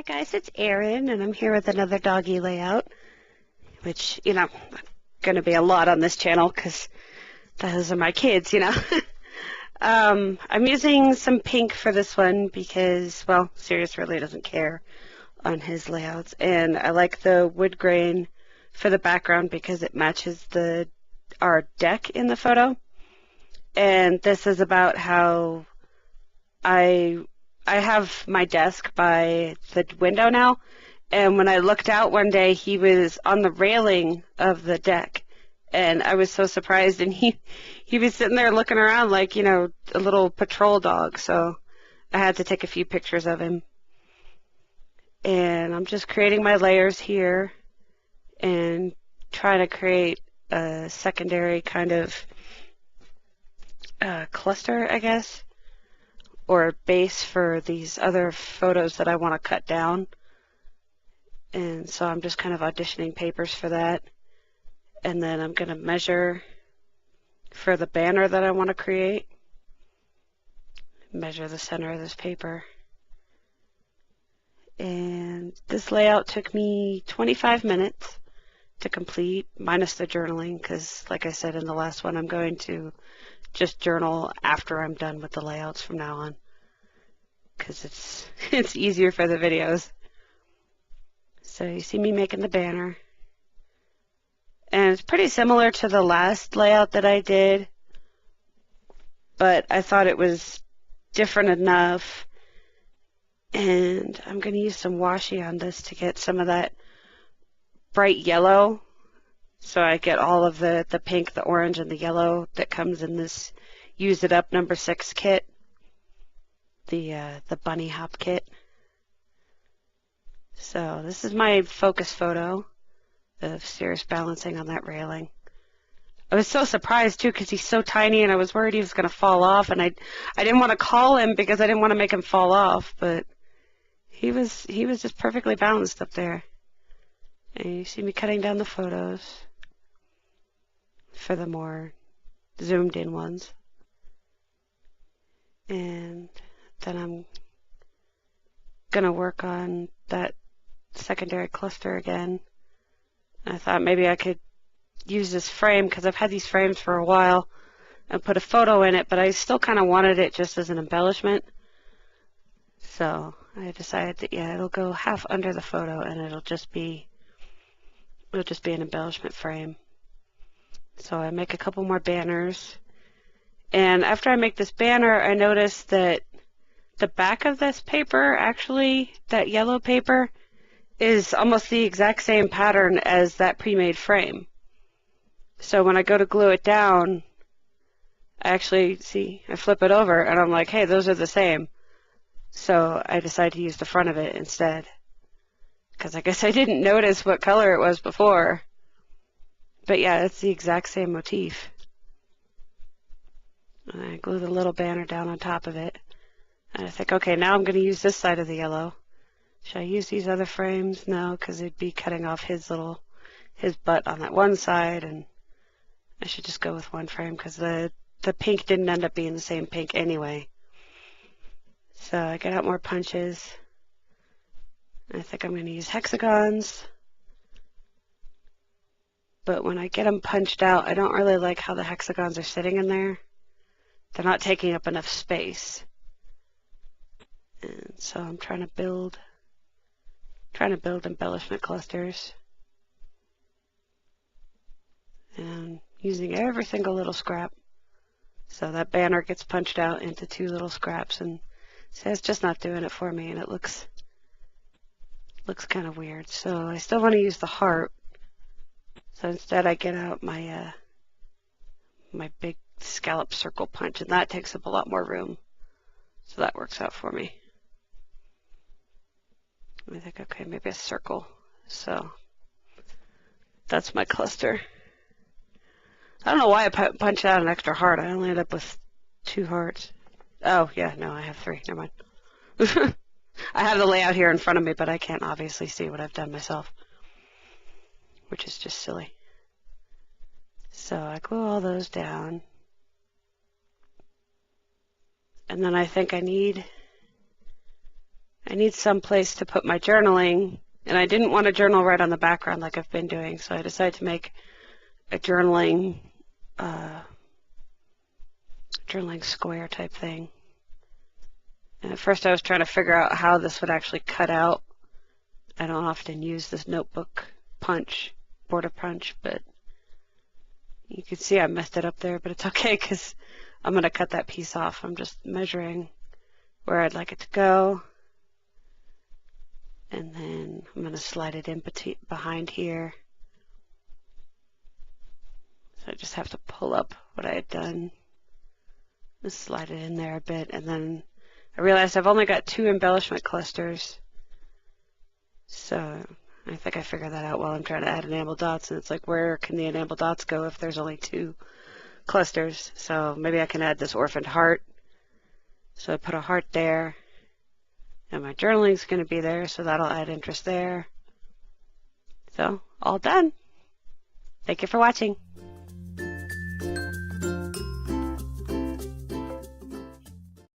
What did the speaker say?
guys, it's Erin, and I'm here with another doggy layout, which, going to be a lot on this channel because those are my kids, I'm using some pink for this one because, well, Sirius really doesn't care on his layouts, and I like the wood grain for the background because it matches our deck in the photo. And this is about how I have my desk by the window now, and when I looked out one day, he was on the railing of the deck, and I was so surprised, and he was sitting there looking around like, a little patrol dog, so I had to take a few pictures of him. And I'm just creating my layers here and trying to create a secondary kind of cluster, I guess, or base for these other photos that I want to cut down. And so I'm just kind of auditioning papers for that. And then I'm going to measure for the banner that I want to create. Measure the center of this paper. And this layout took me 25 minutes to complete, minus the journaling, because like I said in the last one, I'm going to just journal after I'm done with the layouts from now on, because it's easier for the videos. So you see me making the banner, and it's pretty similar to the last layout that I did, but I thought it was different enough, and I'm going to use some washi on this to get some of that bright yellow, so I get all of the pink, the orange, and the yellow that comes in this Use It Up number 6 kit, the bunny hop kit. So this is my focus photo of Sirius balancing on that railing. I was so surprised too because he's so tiny, and I was worried he was going to fall off, and I didn't want to call him because I didn't want to make him fall off, but he was just perfectly balanced up there. And you see me cutting down the photos for the more zoomed in ones. And then I'm going to work on that secondary cluster again. I thought maybe I could use this frame because I've had these frames for a while and put a photo in it, but I still kind of wanted it just as an embellishment. So I decided that, yeah, it'll go half under the photo and it'll just be an embellishment frame. So I make a couple more banners. And after I make this banner, I noticed that the back of this paper, actually, that yellow paper, is almost the exact same pattern as that pre-made frame. So when I go to glue it down, I flip it over, and I'm like, hey, those are the same. So I decided to use the front of it instead, because I guess I didn't notice what color it was before. But yeah, it's the exact same motif. And I glue the little banner down on top of it. And I think, okay, now I'm going to use this side of the yellow. Should I use these other frames? No, because it'd be cutting off his butt on that one side, and I should just go with one frame because the pink didn't end up being the same pink anyway. So I get out more punches. I think I'm going to use hexagons. But when I get them punched out, I don't really like how the hexagons are sitting in there. They're not taking up enough space. And so I'm trying to build embellishment clusters. And using every single little scrap. So that banner gets punched out into 2 little scraps, and so it's just not doing it for me, and it looks kind of weird. So I still want to use the heart. So instead I get out my my big scallop circle punch, and that takes up a lot more room. So that works out for me. I think, okay, maybe a circle. So that's my cluster. I don't know why I punched out an extra heart. I only ended up with 2 hearts. Oh, yeah, no, I have 3. Never mind. I have the layout here in front of me, but I can't obviously see what I've done myself, which is just silly. So I glue all those down. And then I think I need I need some place to put my journaling, and I didn't want to journal right on the background like I've been doing, so I decided to make a journaling square type thing. And at first I was trying to figure out how this would actually cut out. I don't often use this notebook punch, border punch, but you can see I messed it up there, but it's okay because I'm going to cut that piece off. I'm just measuring where I'd like it to go. And then I'm going to slide it in behind here. So I just have to pull up what I had done. Just slide it in there a bit. And then I realized I've only got 2 embellishment clusters. So I think I figured that out while I'm trying to add enamel dots. And it's like, where can the enamel dots go if there's only 2 clusters? So maybe I can add this orphaned heart. So I put a heart there. And my journaling's going to be there, so that'll add interest there. So, all done. Thank you for watching.